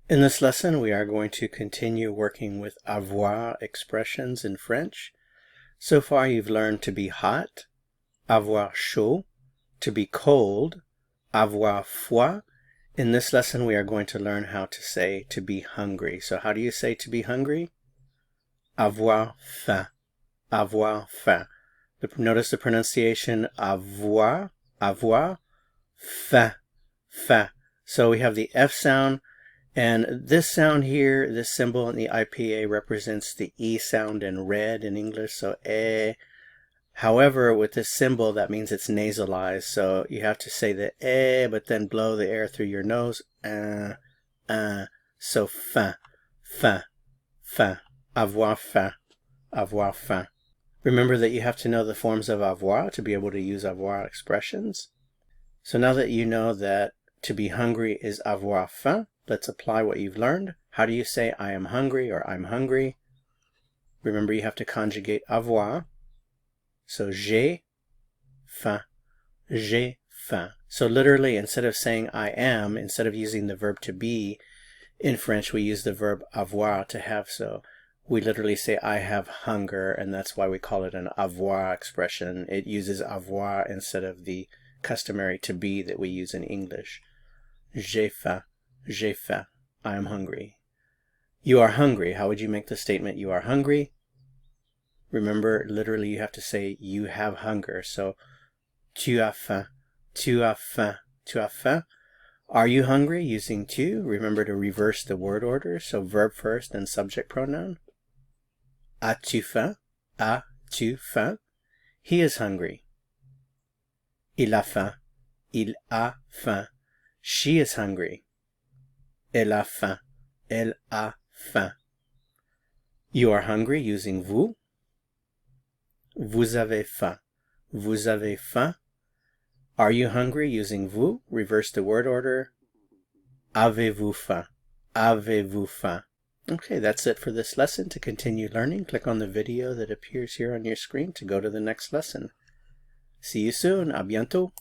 In this lesson, we are going to continue working with avoir expressions in French. So far, you've learned to be hot, avoir chaud, to be cold, avoir froid. In this lesson, we are going to learn how to say to be hungry. So how do you say to be hungry? Avoir faim, avoir faim. Notice the pronunciation avoir, avoir, faim, faim. So we have the F sound. And this sound here, this symbol in the IPA represents the E sound in red in English, so eh. However, with this symbol, that means it's nasalized, so you have to say the eh, but then blow the air through your nose. So faim, faim, faim, avoir faim, avoir faim. Remember that you have to know the forms of avoir to be able to use avoir expressions. So now that you know that to be hungry is avoir faim, let's apply what you've learned. How do you say I am hungry or I'm hungry? Remember, you have to conjugate avoir. So j'ai faim, j'ai faim. So literally, instead of saying I am, instead of using the verb to be, in French we use the verb avoir, to have. So we literally say I have hunger, and that's why we call it an avoir expression. It uses avoir instead of the customary to be that we use in English. J'ai faim. J'ai faim. I am hungry. You are hungry. How would you make the statement you are hungry? Remember, literally you have to say you have hunger. So, tu as faim. Tu as faim. Tu as faim. Are you hungry? Using tu. Remember to reverse the word order. So verb first, then subject pronoun. As-tu faim? As-tu faim? He is hungry. Il a faim. Il a faim. She is hungry. Elle a faim. Elle a faim. You are hungry using vous. Vous avez faim. Vous avez faim. Are you hungry using vous? Reverse the word order. Avez-vous faim? Avez-vous faim? Okay, that's it for this lesson. To continue learning, click on the video that appears here on your screen to go to the next lesson. See you soon. À bientôt.